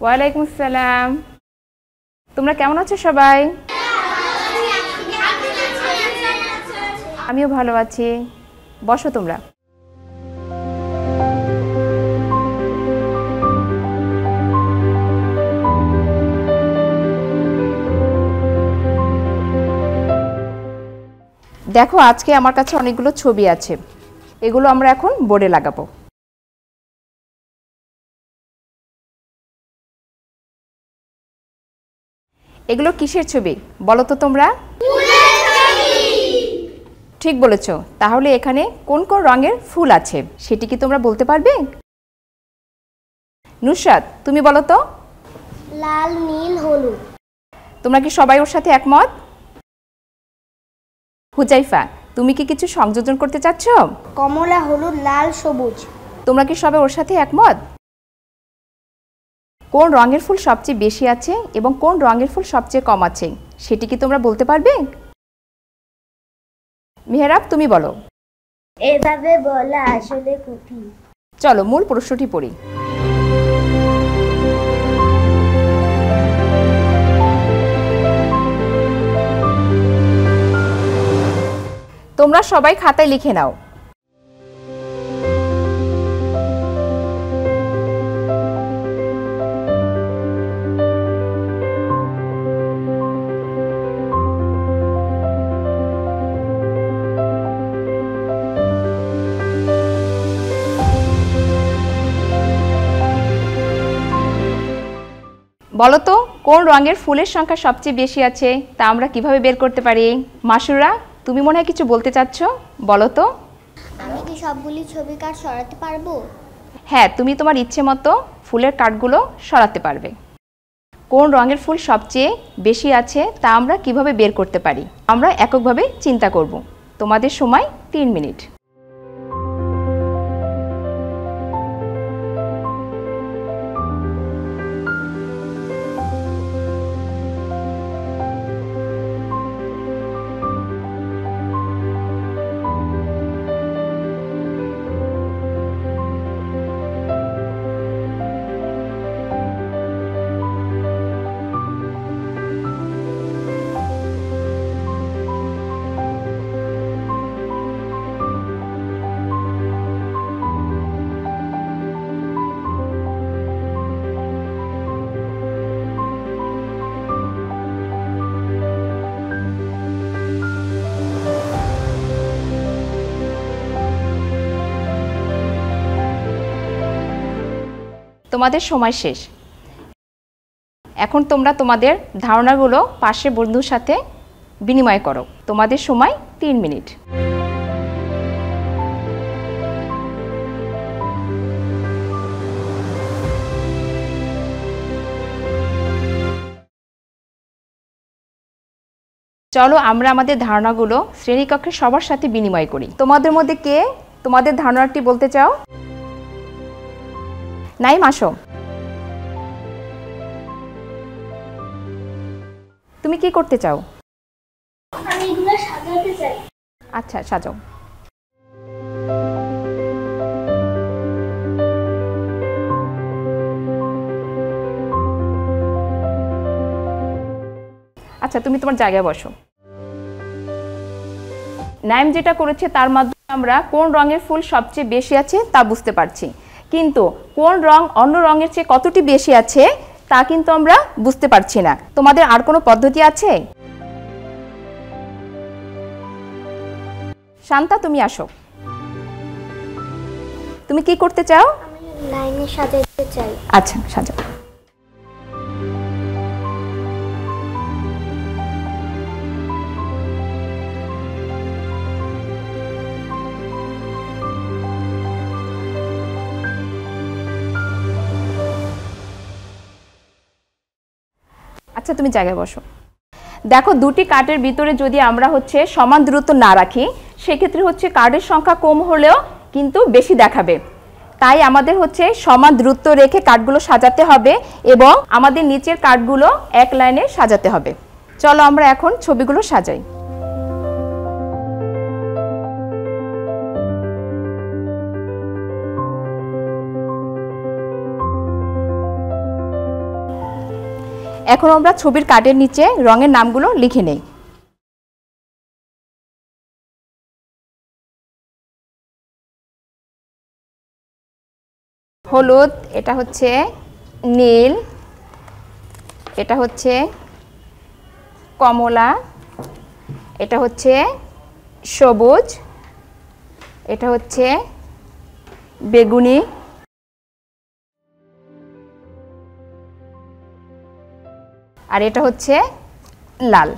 ওয়ালাইকুম আসসালাম। তোমরা কেমন আছো সবাই? আমিও ভালো আছি। বসো তোমরা। দেখো, আজকে আমার কাছে অনেকগুলো ছবি আছে, এগুলো আমরা এখন বোর্ডে লাগাবো। এগুলো কিসের ছবি বলো তো তোমরা? ঠিক বলেছ। তাহলে এখানে কোন কোন রঙের ফুল আছে সেটি কি তোমরা বলতে পারবে? নুসরাত, তুমি বলো তো। লাল, নীল, হলুদ। তোমরা কি সবাই ওর সাথে একমত? হুজাইফা, তুমি কি কিছু সংযোজন করতে চাচ্ছ? কমলা, হলুদ, লাল, সবুজ। তোমরা কি সবাই ওর সাথে একমত? কোন রঙের ফুল সবচেয়ে বেশি আছে এবং কোন রঙের ফুল সবচেয়ে কম আছে সেটি কি তোমরা বলতে পারবে? মেহরাব, তুমি বলো। এভাবে বলা আসলে কঠিন। চলো মূল প্রশ্নটি পড়ি। তোমরা সবাই খাতায় লিখে নাও। বলো তো, কোন রঙের ফুলের সংখ্যা সবচেয়ে বেশি আছে তা আমরা কিভাবে বের করতে পারি? মাসুরা, তুমি মনে হয় কিছু বলতে চাচ্ছ, বলো তো। আমি কি সবগুলি ছবি কার্ড সরাতে পারবো? হ্যাঁ, তুমি তোমার ইচ্ছে মতো ফুলের কার্ডগুলো সরাতে পারবে। কোন রঙের ফুল সবচেয়ে বেশি আছে তা আমরা কিভাবে বের করতে পারি আমরা এককভাবে চিন্তা করব। তোমাদের সময় 3 মিনিট। তোমাদের সময় শেষ। এখন তোমরা তোমাদের ধারণাগুলো পাশের বন্ধুর সাথে বিনিময় করো। তোমাদের সময় 3 মিনিট। চলো আমরা আমাদের ধারণাগুলো শ্রেণীকক্ষের সবার সাথে বিনিময় করি। তোমাদের মধ্যে কে তোমাদের ধারণাটি বলতে চাও? নাইম, আসো। তুমি কি করতে চাও? আমি এগুলো সাজাতে চাই। আচ্ছা, সাজাও। আচ্ছা, তুমি তোমার জায়গায় বসো। নাইম যেটা করেছে তার মাধ্যমে আমরা কোন রঙের ফুল সবচেয়ে বেশি আছে তা বুঝতে পারছি, কিন্তু কোন রং অন্য রঙের চেয়ে কতটি বেশি আছে তা কিন্তু আমরা বুঝতে পারছি না। তোমাদের আর কোনো পদ্ধতি আছে? শান্তা, তুমি আসো। তুমি কি করতে চাও? আমি লাইনে সাজাতে চাই। আচ্ছা, সাজাও। আচ্ছা, তুমি জায়গায় বসো। দেখো, দুটি কার্ডের ভিতরে যদি আমরা সমান দূরত্ব না রাখি সেক্ষেত্রে কার্ডের সংখ্যা কম হলেও কিন্তু বেশি দেখাবে। তাই আমাদের সমান দূরত্ব রেখে কার্ডগুলো সাজাতে হবে এবং আমাদের নিচের কার্ডগুলো এক লাইনে সাজাতে হবে। চলো আমরা এখন ছবিগুলো সাজাই। এখন আমরা ছবির কার্ডের নিচে রঙের নামগুলো লিখে নেই। হলুদ, এটা হচ্ছে নীল, এটা হচ্ছে কমলা, এটা হচ্ছে সবুজ, এটা হচ্ছে বেগুনি, আর এটা হচ্ছে লাল।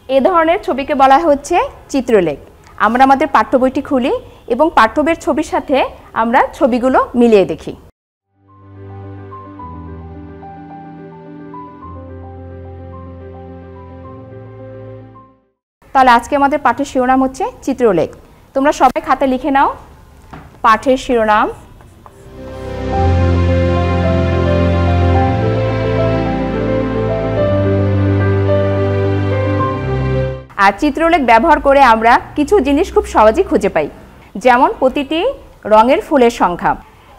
এ ধরনের ছবিকে বলা হচ্ছে চিত্রলেখ। আমরা আমাদের পাঠ্য বইটি খুলি এবং পাঠ্য বইয়ের ছবির সাথে আমরা ছবিগুলো মিলিয়ে দেখি। তাহলে আজকে আমাদের পাঠের শিরোনাম হচ্ছে চিত্রলেখ। তোমরা সবাই খাতায় লিখে নাও পাঠের শিরোনাম। আর চিত্রলেখ ব্যবহার করে আমরা কিছু জিনিস খুব সহজেই খুঁজে পাই, যেমন প্রতিটি রঙের ফুলের সংখ্যা।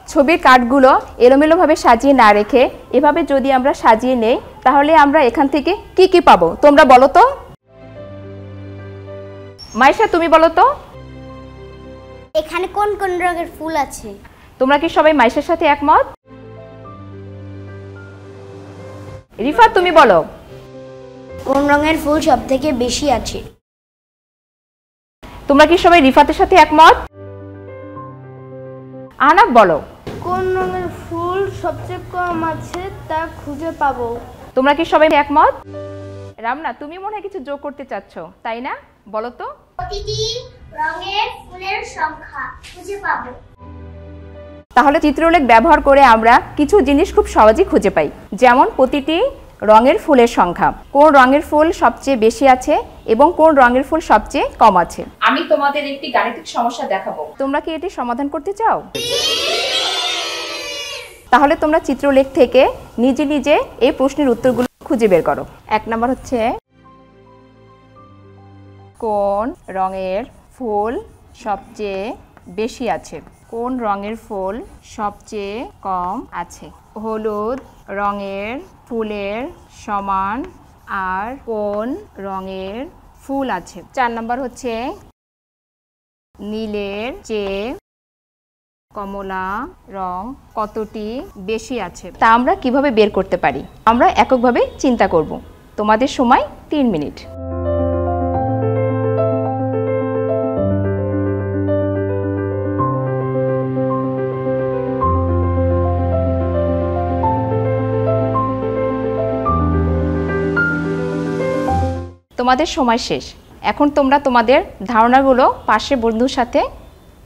ছবির কার্ডগুলো এলোমেলোভাবে সাজিয়ে না রেখে এভাবে যদি আমরা সাজিয়ে নেই তাহলে আমরা এখান থেকে কি কি পাবো তোমরা বলো তো। মাইশা, তুমি বলো তো এখানে কোন কোন রঙের ফুল আছে? তোমরা কি সবাই মাইশার সাথে একমত? রিফাত, তুমি বলো কোন রঙের ফুল সবথেকে বেশি আছে? তোমরা কি সবাই রিফাতের সাথে একমত? আনাব বলো কোন রঙের ফুল সবচেয়ে কম আছে তা খুঁজে পাবো। তোমরা কি সবাই একমত? রামনা, তুমি মনে হয় কিছু যোগ করতে চাচ্ছ, তাই না? বলো তো। প্রতিটি রঙের ফুলের সংখ্যা খুঁজে পাবো। তাহলে চিত্রলেখ ব্যবহার করে আমরা কিছু জিনিস খুব সহজেই খুঁজে পাই, যেমন প্রতিটি রঙের ফুলের সংখ্যা, কোন রঙের ফুল সবচেয়ে বেশি আছে এবং কোন রঙের ফুল সবচেয়ে কম আছে। আমি তোমাদের একটি গাণিতিক সমস্যা দেখাবো, তোমরা কি এটি সমাধান করতে চাও? তাহলে তোমরা চিত্রলেখ থেকে নিজে নিজে এই প্রশ্নের উত্তরগুলো খুঁজে বের করো। 1 নম্বর হচ্ছে কোন রঙের ফুল সবচেয়ে বেশি আছে, কোন রঙের ফুল সবচেয়ে কম আছে। হলুদ রঙের ফুলের সমান আর কোন রঙের ফুল আছে। 4 নম্বর হচ্ছে নীলের চেয়ে কমলা রং কতটি বেশি আছে। তা আমরা কিভাবে বের করতে পারি? আমরা এককভাবে চিন্তা করব। তোমাদের সময় 3 মিনিট। তোমাদের সময় শেষ। এখন তোমরা তোমাদের ধারণাগুলো পাশের বন্ধুর সাথে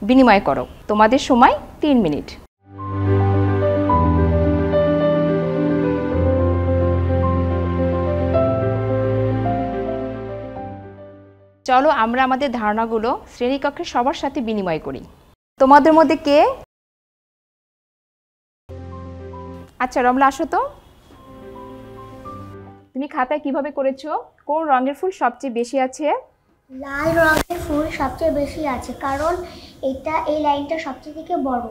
বিনিময় করো। তোমাদের সময় 3 মিনিট। চলো আমরা আমাদের ধারণাগুলো শ্রেণীকক্ষে সবার সাথে বিনিময় করি। তোমাদের মধ্যে কে? আচ্ছা রমলা, আসো তো। তুমি খাতায় কিভাবে করেছো? কোন রঙের ফুল সবচেয়ে বেশি আছে? লাল রঙের ফুল সবচেয়ে বেশি আছে কারণ এই লাইনটা সবচেয়ে থেকে বড়।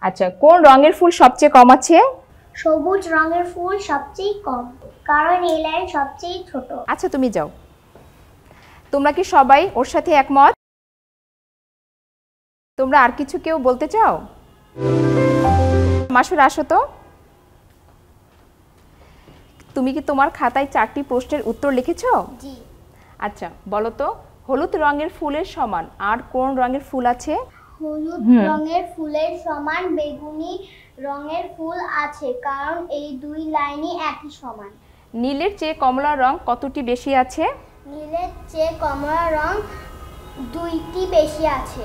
আচ্ছা, কোন রঙের ফুল সবচেয়ে কম আছে? সবুজ রঙের ফুল সবচেয়ে কম কারণ এই লাইন সবচেয়ে ছোট। আচ্ছা, তুমি যাও। তোমরা কি সবাই ওর সাথে একমত? তোমরা আর কিছু কেউ বলতে চাও? মাসুর, আসো তো। তুমি কি তোমার খাতায় 4টি প্রশ্নের উত্তর লিখেছো? জি। আচ্ছা, বলো তো হলুদ রঙের ফুলের সমান আর কোন রঙের ফুল আছে? হলুদ রঙের ফুলের সমান বেগুনি রঙের ফুল আছে কারণ এই দুই লাইনই একই সমান। নীলের চেয়ে কমলা রং কতটি বেশি আছে? নীলের চেয়ে কমলা রং 2টি বেশি আছে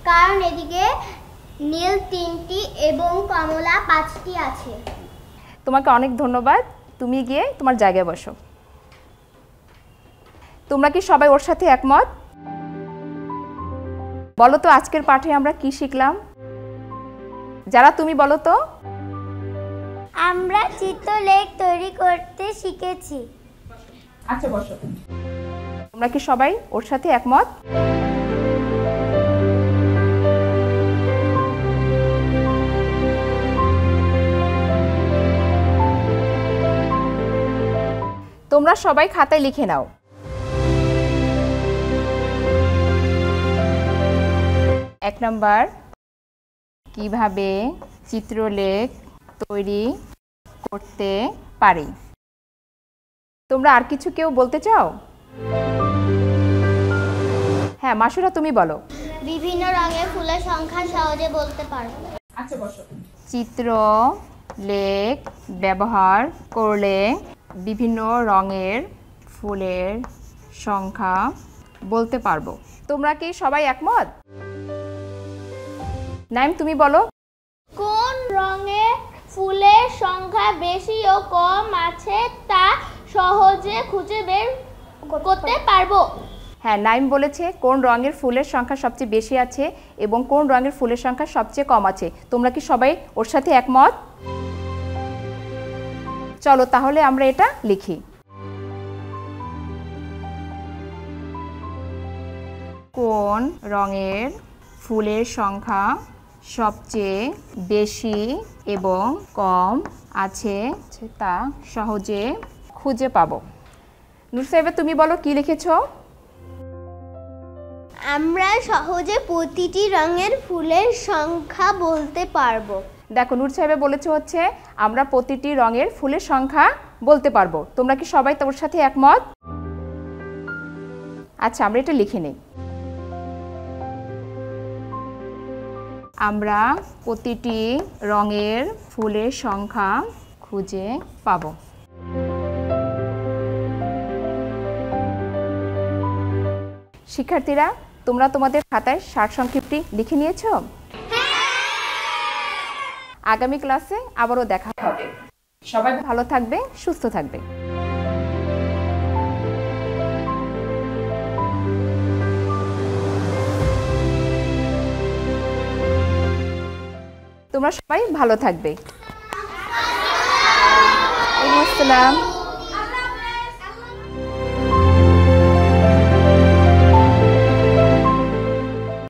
কারণ এদিকে নীল 3টি এবং কমলা 5টি আছে। তোমাকে অনেক ধন্যবাদ। তুমি গিয়ে তোমার জায়গায় বসো। তোমরা কি সবাই ওর সাথে একমত? বলো তো আজকের পাঠে আমরা কি শিখলাম? যারা, তুমি বলো তো। আমরা চিত্রলেখ তৈরি করতে শিখেছি। আচ্ছা, বসো। তোমরা কি সবাই ওর সাথে একমত? তোমরা সবাই খাতায় লিখে নাও। এক নাম্বার, কিভাবে চিত্রলেখ তৈরি করতে পারি? তোমরা আর কিছু কেউ বলতে চাও? হ্যাঁ, মাসুরা তুমি বলো। বিভিন্ন রঙের ফুলের সংখ্যা সহজে বলতে পারবো। আচ্ছা, বসো। চিত্রলেখ ব্যবহার করলে বিভিন্ন রঙের ফুলের সংখ্যা বলতে পারবো। তোমরা কি সবাই একমত? নাইম তুমি বলো। কোন রঙে ফুলের সংখ্যা বেশি ও কম আছে তা সহজে খুঁজে বের করতে পারবো। হ্যাঁ, নাইম বলেছে কোন রঙের ফুলের সংখ্যা সবচেয়ে বেশি আছে এবং কোন রঙের ফুলের সংখ্যা সবচেয়ে কম আছে। তোমরা কি সবাই ওর সাথে একমত? চলো তাহলে আমরা এটা লিখি। কোন রঙের ফুলের সংখ্যা সবচেয়ে বেশি এবং কম আছে তা সহজে খুঁজে পাবো। নূর সাহেবা তুমি বলো কি লিখেছো? আমরা সহজে প্রতিটি রঙের ফুলের সংখ্যা বলতে পারবো। দেখো, নূর সাহেবা বলেছে হচ্ছে আমরা প্রতিটি রঙের ফুলের সংখ্যা বলতে পারবো। তোমরা কি সবাই তোর সাথে একমত? আচ্ছা, আমরা এটা লিখে নেই। আমরা প্রতিটি রঙের ফুলের সংখ্যা খুঁজে পাবো। শিক্ষার্থীরা, তোমরা তোমাদের খাতায় সারসংক্ষেপটি লিখে নিয়েছো? আগামী ক্লাসে আবারও দেখা হবে। সবাই ভালো থাকবে, সুস্থ থাকবে। তোমরা সবাই ভালো থাকবে। আসসালাম।